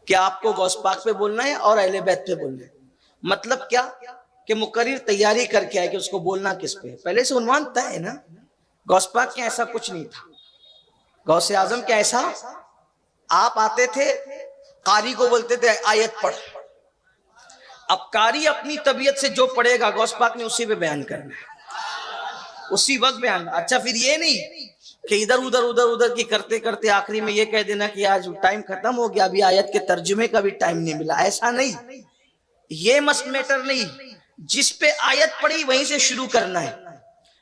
کہ آپ کو غوث پاک پہ بولنا ہے اور اہل بیت پہ بولنا ہے. مطلب کیا کہ مقرر تیاری کر کے آئے کہ اس کو بولنا کس پہ. پہلے سے عنوان طے ہے نا. غوث پاک کے ایسا کچھ نہیں تھا. غوث اعظم کیا ایسا, آپ آتے تھے قاری کو بولتے تھے آیت پڑھ. اب قاری اپنی طبیعت سے جو پڑھے گا غوث پاک نے اسی پہ بیان کرنا ہے, اسی وقت بیان. اچھا پھر یہ نہیں کہ ادھر کی کرتے کرتے آخری میں یہ کہہ دینا کہ آج ٹائم ختم ہو گیا, ابھی آیت کے ترجمے کا بھی ٹائم نہیں ملا. ایسا نہیں, یہ میٹر نہیں. جس پہ آیت پڑھی وہیں سے شروع کرنا ہے,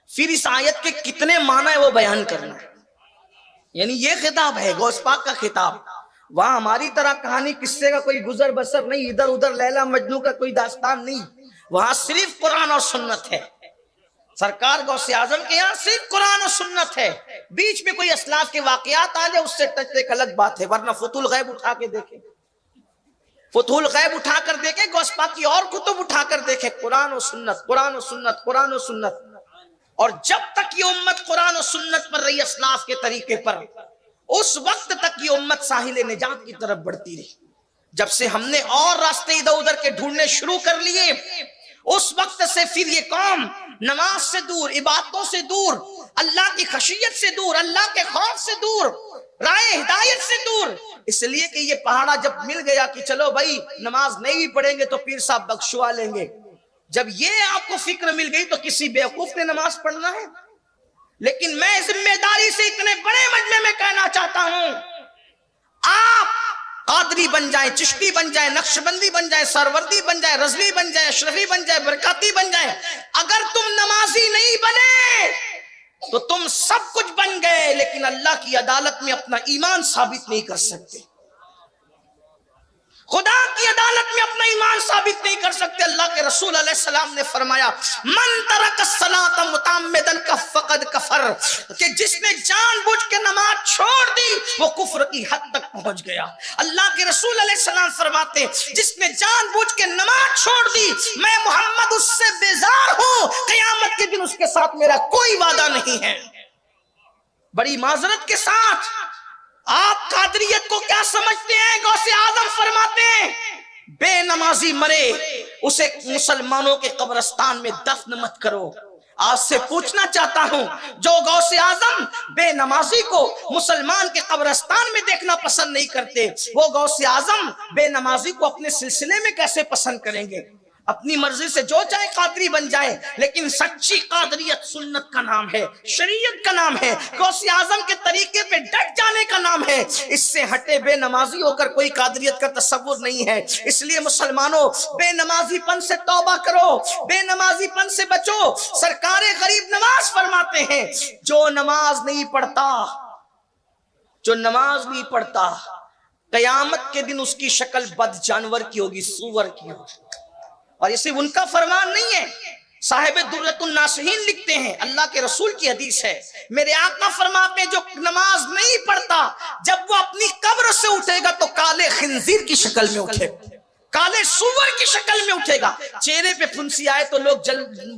پھر اس آیت کے کتنے معنی ہے وہ بیان کرنا ہے. یعنی یہ خطاب ہے غوث پاک کا خطاب. وہاں ہماری طرح کہانی قصے کا کوئی گزر بسر نہیں, ادھر لیلا مجنو کا کوئی داستان نہیں. وہاں صرف قرآن اور سنت ہے. سرکار غوث اعظم کے یہاں صرف قرآن اور سنت ہے. بیچ میں کوئی اسلاف کے واقعات آ جائے اس سے ٹچ ایک الگ بات ہے, ورنہ فتح الغیب اٹھا کے دیکھیں, فتح الغیب اٹھا کر دیکھیں, غوث پاک کی اور کتب اٹھا کر دیکھیں, قرآن و سنت قرآن و سنت قرآن و سنت. اور جب تک یہ امت قرآن و سنت پر رہی اسلاف کے طریقے پر, اس وقت تک یہ امت ساحل نجات کی طرف بڑھتی رہی. جب سے ہم نے اور راستے ادھر ادھر کے ڈھونڈنے شروع کر لیے, اس وقت سے پھر یہ قوم نماز سے دور, عبادتوں سے دور, اللہ کی خشیت سے دور, اللہ کے خوف سے دور, رائے ہدایت سے دور. اس لیے کہ یہ پہاڑا جب مل گیا کہ چلو بھائی نماز نہیں بھی پڑھیں گے تو پیر صاحب بخشوا لیں گے, جب یہ آپ کو فکر مل گئی تو کسی بیوقوف نے نماز پڑھنا ہے. لیکن میں ذمہ داری سے اتنے بڑے مجمع میں کہنا چاہتا ہوں, آپ قادری بن جائیں, چشتی بن جائیں, نقشبندی بن جائیں, سروردی بن جائیں, رضوی بن جائیں, اشرفی بن جائیں, برکاتی بن جائیں, اگر تم نمازی نہیں بنے تو تم سب کچھ بن گئے, لیکن اللہ کی عدالت میں اپنا ایمان ثابت نہیں کر سکتے. خدا کی عدالت میں اپنا ایمان ثابت نہیں کر سکتے. اللہ کے رسول علیہ السلام نے فرمایا من ترک الصلاۃ متعمدا فقد کفر, کہ جس نے جان بوجھ کے نماز چھوڑ دی وہ کفر کی حد تک پہنچ گیا. اللہ کے رسول علیہ السلام فرماتے جس نے جان بوجھ کے نماز چھوڑ دی میں محمد اس سے بیزار ہوں, قیامت کے دن اس کے ساتھ میرا کوئی وعدہ نہیں ہے. بڑی معذرت کے ساتھ آپ قادریت کو کیا سمجھتے ہیں؟ غوث اعظم فرماتے ہیں بے نمازی مرے اسے مسلمانوں کے قبرستان میں دفن مت کرو. آج سے پوچھنا چاہتا ہوں, جو غوث اعظم بے نمازی کو مسلمان کے قبرستان میں دیکھنا پسند نہیں کرتے, وہ غوث اعظم بے نمازی کو اپنے سلسلے میں کیسے پسند کریں گے؟ اپنی مرضی سے جو چاہے قادری بن جائے, لیکن سچی قادریت سنت کا نام ہے, شریعت کا نام ہے, غوث اعظم کے طریقے پہ ڈٹ جانے کا نام ہے. اس سے ہٹے بے نمازی ہو کر کوئی قادریت کا تصور نہیں ہے. اس لیے مسلمانوں بے نمازی پن سے توبہ کرو, بے نمازی پن سے بچو. سرکار غریب نواز فرماتے ہیں جو نماز نہیں پڑھتا قیامت کے دن اس کی شکل بد جانور کی ہوگی, سور کی ہوگی. اور یہ صرف ان کا فرمان نہیں ہے, صاحب درۃ الناصحین لکھتے ہیں, اللہ کے رسول کی حدیث ہے, میرے آقا فرماتے ہیں جو نماز نہیں پڑھتا جب وہ اپنی قبر سے اٹھے گا تو کالے خنزیر کی شکل میں اٹھے گا, کالے سور کی شکل میں اٹھے گا. چہرے پہ پھنسی آئے تو لوگ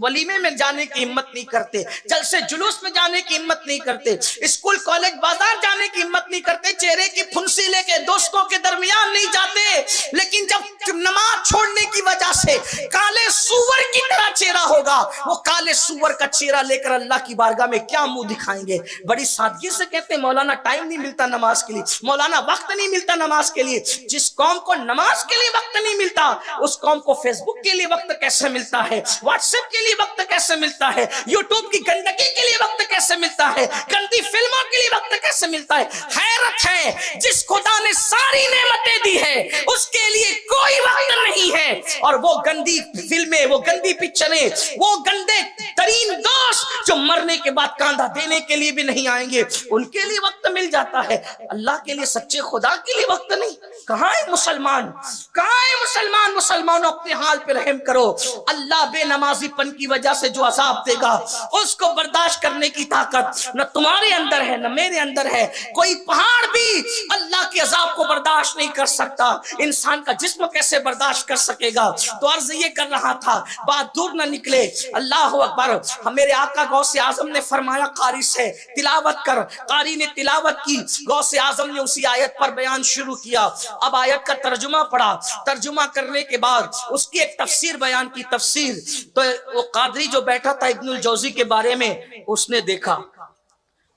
ولیمے میں جانے کی ہمت نہیں کرتے, جلسے جلوس میں جانے کی ہمت نہیں کرتے, اسکول کالج بازار جانے کی ہمت نہیں کرتے, چہرے کی پھنسی لے کے دوستوں کے درمیان نہیں جاتے. لیکن جب نماز چھوڑنے کی وجہ سے کالے سور کی طرح چہرہ ہوگا, وہ کالے سور کا چہرہ لے کر اللہ کی بارگاہ میں کیا منہ دکھائیں گے؟ بڑی سادگی سے کہتے ہیں مولانا ٹائم نہیں ملتا نماز کے لیے, مولانا وقت نہیں ملتا نماز کے لیے. جس قوم کو نماز کے لیے وقت نہیں ملتا اس قوم کو فیس بک کے لیے وقت کیسے ملتا ہے, واٹس ایپ کے لیے وقت کیسے ملتا ہے, یوٹیوب کی گندگی کے لیے وقت کیسے ملتا ہے, گندی فلموں کے لیے وقت کیسے ملتا ہے؟ حیرت ہے, جس خدا نے ساری نعمتیں دی ہے اس کے لیے کوئی وقت نہیں ہے, اور وہ گندی فلمیں, وہ گندی پکچریں, وہ گندے ترین دوست جو مرنے کے بعد کاندھا دینے کے لیے بھی نہیں آئیں گے, ان کے لیے وقت مل جاتا ہے. اللہ کے لیے, سچے خدا کے لیے وقت نہیں. کہاں ہے مسلمان, کہاں ہے مسلمان؟ مسلمانوں اپنے حال پہ رحم کرو. اللہ بے نمازی پن کی وجہ سے جو عذاب دے گا اس کو برداشت کرنے کی طاقت نہ تمہارے اندر ہے نہ میرے اندر ہے. کوئی پہاڑ بھی اللہ کے عذاب کو برداشت نہیں کر سکتا. انسان کا جسم کیسے برداشت کر سکے گا؟ تو عرض یہ کر رہا تھا، بات دور نہ نکلے. اللہ اکبر. میرے آقا غوث اعظم نے فرمایا قاری سے تلاوت کر. قاری نے تلاوت کی. غوث اعظم نے اسی آیت پر بیان شروع کیا. اب آیت کا ترجمہ پڑھا. ترجمہ کرنے کے بعد اس کی ایک تفسیر بیان کی. تفسیر تو وہ قادری جو بیٹھا تھا ابن الجوزی کے بارے میں اس نے دیکھا.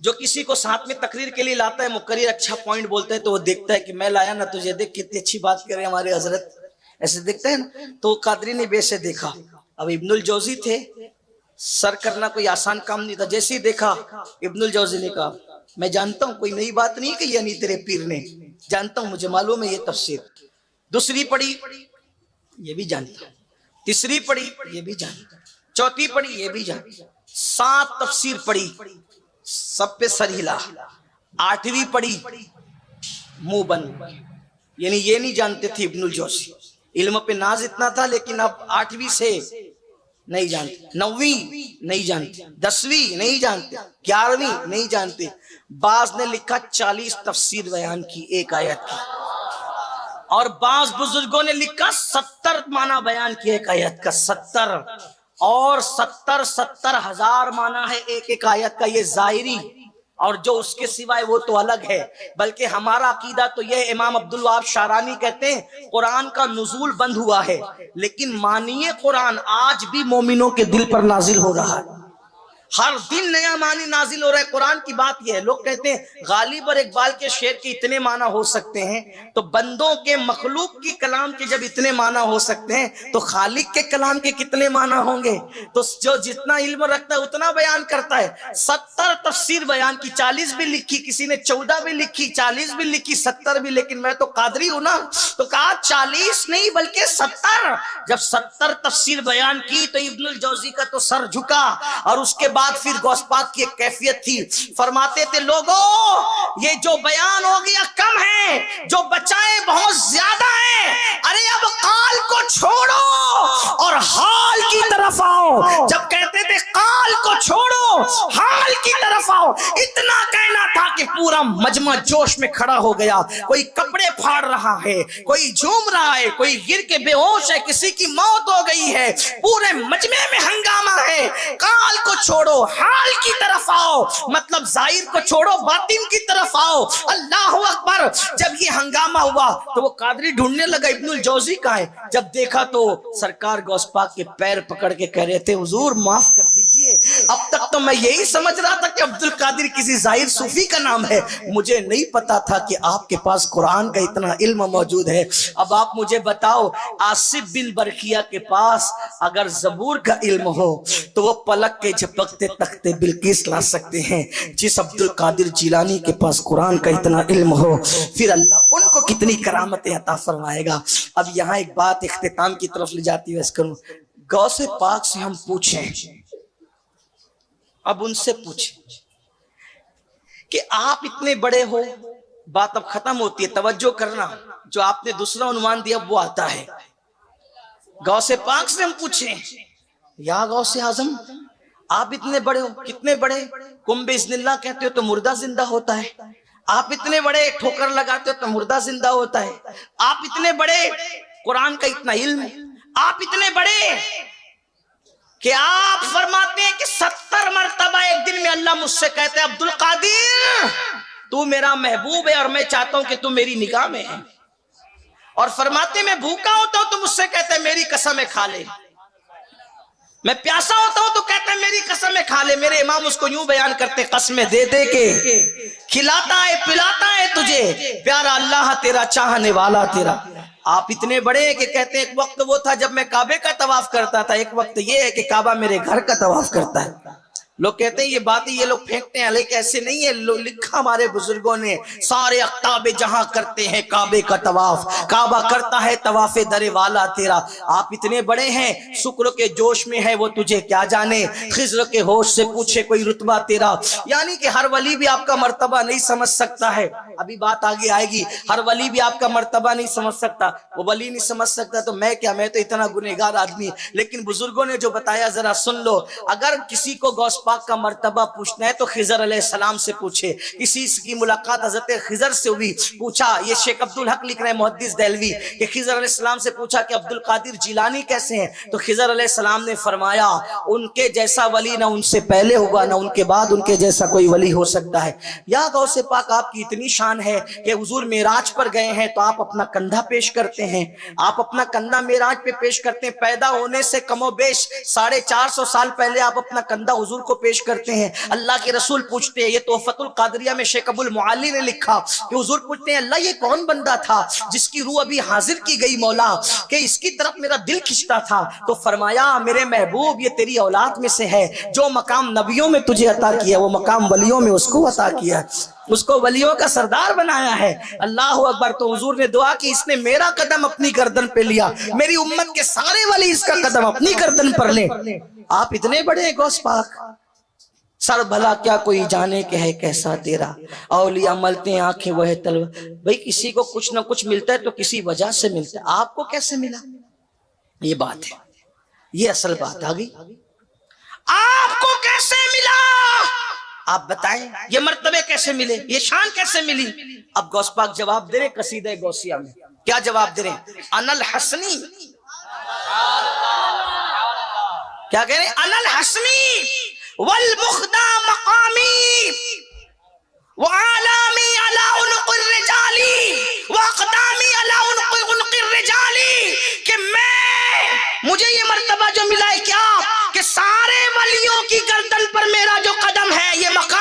جو کسی کو ساتھ میں تقریر کے لیے لاتا ہے، مقرر اچھا پوائنٹ بولتا ہے تو وہ دیکھتا ہے کہ میں لایا نا تجھے، دیکھ کتنی اچھی بات کرے ہمارے حضرت، ایسے دیکھتا ہے نا. تو قادری نے بھی ایسے دیکھا. اب ابن الجوزی تھے، سر کرنا کوئی آسان کام نہیں تھا. جیسے ہی دیکھا ابن الجوزی نے کہا میں جانتا ہوں کوئی نئی بات نہیں کہی یعنی تیرے پیر نے، جانتا ہوں، مجھے معلوم ہے یہ تفسیر. دوسری پڑھی یہ بھی جانتا ہوں، تیسری پڑھی یہ بھی جانتا ہوں، چوتھی پڑھی یہ بھی جانتا ہوں، 7 تفسیر پڑھی سب پہ سر ہلا. 8ویں پڑھی منہ بند. یعنی یہ نہیں جانتے تھے ابن الجوزی، علم پہ ناز اتنا تھا لیکن اب 8ویں سے نہیں جانتے، 9ویں نہیں جانتے، 10ویں نہیں جانتے، 11ویں نہیں جانتے. بعض نے لکھا 40 تفسیر بیان کی ایک آیت کی، اور بعض بزرگوں نے لکھا 70 معنی بیان کی ایک آیت کا. 70 اور 70 ہزار معنی ہے ایک ایک آیت کا. یہ ظاہری، اور جو اس کے سوائے وہ تو الگ ہے. بلکہ ہمارا عقیدہ تو یہ، امام عبدالوہاب شعرانی کہتے ہیں قرآن کا نزول بند ہوا ہے لیکن معنی قرآن آج بھی مومنوں کے دل پر نازل ہو رہا ہے. ہر دن نیا معنی نازل ہو رہا ہے. قرآن کی بات یہ ہے، لوگ کہتے ہیں غالب اور اقبال کے شعر کے اتنے معنی ہو سکتے ہیں تو بندوں کے مخلوق کی کلام کے جب اتنے معنی ہو سکتے ہیں تو خالق کے کلام کے کتنے معنی ہوں گے؟ تو جو جتنا علم رکھتا ہے اتنا بیان کرتا ہے. 70 تفسیر بیان کی، 40 بھی لکھی، کسی نے 14 بھی لکھی، 40 بھی لکھی، 70 بھی. لیکن میں تو قادری ہوں نا، تو کہا 40 نہیں بلکہ 70. جب 70 تفسیر بیان کی تو ابن الجوزی کا تو سر جھکا. اور اس کے بعد پھر غوث پاک کی ایک کیفیت تھی. فرماتے تھے لوگوں یہ جو بیان ہو گیا کم ہے، جو بچائے بہت زیادہ ہے. ارے اب قال کو چھوڑو اور حال کی طرف آؤ. جب کہتے تھے قال کو چھوڑو حال کی طرف آؤ، اتنا کہنا تھا کہ پورا مجمع جوش میں کھڑا ہو گیا. کوئی کپڑے پھاڑ رہا ہے، کوئی جھوم رہا ہے، کوئی گر کے بے ہوش ہے، کسی کی موت ہو گئی ہے، پورے مجمع میں ہنگامہ ہے. قال کو چھوڑو حال کی طرف آؤ، مطلب ظاہر کو چھوڑو باطن کی طرف آؤ. اللہ اکبر. جب یہ ہنگامہ ہوا تو وہ قادری ڈھونڈنے لگا ابن الجوزی کا ہے. جب دیکھا تو سرکار غوث پاک کے پیر پکڑ کے کہہ رہے تھے حضور معاف کر دیجئے. اب تک تو میں یہی سمجھ رہا تھا کہ عبد القادر کسی ظاہر صوفی کا نام ہے، مجھے نہیں پتا تھا کہ آپ کے پاس قرآن کا اتنا علم موجود ہے. اب آپ مجھے بتاؤ آصف بن برقیہ کے پاس اگر زبور کا علم ہو تو وہ پلک کے جھپکتے تختے بلقیس لا سکتے ہیں. جس عبد القادر جیلانی کے پاس قرآن کا اتنا علم ہو پھر اللہ ان کو کتنی کرامتیں عطا فرمائے گا. اب یہاں ایک بات اختتام کی طرف لے جاتی ہے. غوث پاک سے ہم پوچھیں، اب ان سے پوچھیں کہ آپ اتنے بڑے ہو، بات اب ختم ہوتی ہے. توجہ کرنا، جو آپ نے دوسرا عنوان دیا وہ آتا ہے. غوث پاک سے ہم پوچھیں یا غوث اعظم آپ اتنے بڑے ہو، کتنے بڑے؟ کم باذن اللہ کہتے ہو تو مردہ زندہ ہوتا ہے. آپ اتنے بڑے ٹھوکر لگاتے ہو تو مردہ زندہ ہوتا ہے. آپ اتنے بڑے، قرآن کا اتنا علم ہے. آپ اتنے بڑے کہ آپ فرماتے ہیں کہ 70 مرتبہ ایک دن میں اللہ مجھ سے کہتے ہیں عبد القادر تو میرا محبوب ہے اور میں چاہتا ہوں کہ تو میری نگاہ میں ہے. اور فرماتے میں بھوکا ہوتا ہوں تو مجھ سے کہتے ہیں میری قسم کھا لے. میں پیاسا ہوتا ہوں تو کہتا ہے میری قسم کھا لے. میرے امام اس کو یوں بیان کرتے قسمیں دے دے کے کھلاتا ہے پلاتا ہے تجھے پیارا اللہ تیرا چاہنے والا تیرا. آپ اتنے بڑے ہیں کہ کہتے ہیں ایک وقت وہ تھا جب میں کعبے کا طواف کرتا تھا، ایک وقت یہ ہے کہ کعبہ میرے گھر کا طواف کرتا ہے. لوگ کہتے ہیں یہ باتیں یہ لوگ پھینکتے ہیں، لیکن ایسے نہیں ہے، لکھا ہمارے بزرگوں نے، سارے اقطاب جہاں کرتے ہیں کعبے کا طواف، کعبہ کرتا ہے طواف در والا تیرا، آپ اتنے بڑے ہیں، شکر کے جوش میں ہے وہ تجھے کیا جانے، خضر کے ہوش سے پوچھے کوئی رتبہ تیرا، یعنی کہ ہر ولی بھی آپ کا مرتبہ نہیں سمجھ سکتا ہے، ابھی بات آگے آئے گی، ہر ولی بھی آپ کا مرتبہ نہیں سمجھ سکتا، وہ ولی نہیں سمجھ سکتا تو میں کیا، میں تو اتنا گنہگار آدمی، لیکن بزرگوں نے جو بتایا ذرا سن لو، اگر کسی کو غوث پاک کا مرتبہ پوچھنا ہے تو خضر علیہ السلام سے پوچھے، کسی کی ملاقات حضرت خضر سے ہوئی، پوچھا، یہ شیخ عبدالحق لکھ رہے ہیں محدث دہلوی کہ خضر علیہ السلام سے پوچھا کہ عبد القادر جیلانی کیسے ہیں، تو خضر علیہ السلام نے فرمایا ان کے جیسا ولی نہ ان سے پہلے ہوگا نہ ان کے بعد ان کے جیسا کوئی ولی ہو سکتا ہے۔ یا غوث پاک آپ کی اتنی شان ہے کہ حضور معراج پر گئے ہیں تو آپ اپنا کندھا پیش کرتے ہیں، آپ اپنا کندھا معراج پہ پیش کرتے ہیں، پیدا ہونے سے کم و بیش 450 سال پہلے آپ اپنا کندھا حضور کو پیش کرتے ہیں۔ اللہ کے رسول پوچھتے ہیں، یہ تحفۃ القادریہ میں شیخ ابو المعالی نے لکھا کہ حضور پوچھتے ہیں اللہ یہ کون بندہ تھا جس کی روح ابھی حاضر کی گئی مولا کہ اس کی طرف میرا دل کھنچتا تھا، تو فرمایا میرے محبوب یہ تیری اولاد میں سے ہے، جو مقام نبیوں میں تجھے عطا کیا وہ مقام ولیوں میں اس کو عطا کیا، اس کو ولیوں کا سردار بنایا ہے۔ اللہ اکبر۔ تو حضور نے دعا کی اس نے میرا قدم اپنی گردن پہ لیا، میری امت کے سارے ولی اس کا قدم اپنی گردن پر لیں۔ آپ اتنے بڑے ہیں غوث پاک، سر بھلا کیا کوئی جانے کہ ہے کیسا تیرا، اولیاء ملتے ہیں آنکھیں وہ ہے تلوار، بھئی کسی کو کچھ نہ کچھ ملتا ہے تو کسی وجہ سے ملتا ہے، آپ کو کیسے ملا؟ یہ بات ہے، یہ اصل بات آ گئی، آپ کو کیسے ملا؟ آپ بتائیں یہ مرتبے کیسے ملے، یہ شان کیسے ملی؟ اب غوث پاک جواب دے رہے قصیدہ غوثیہ میں، کیا جواب دے رہے؟ انا الحسنی، کیا کہہ رہے ہیں؟ انا الحسنی والمخدع مقامی وعالامی علی عنق الرجالی واقدامی علی عنق الرجالی، کہ مجھے یہ مرتبہ جو ملا ہے کیا کہ سارے ولیوں کی گردن پر میرا جو قدم ہے یہ مقام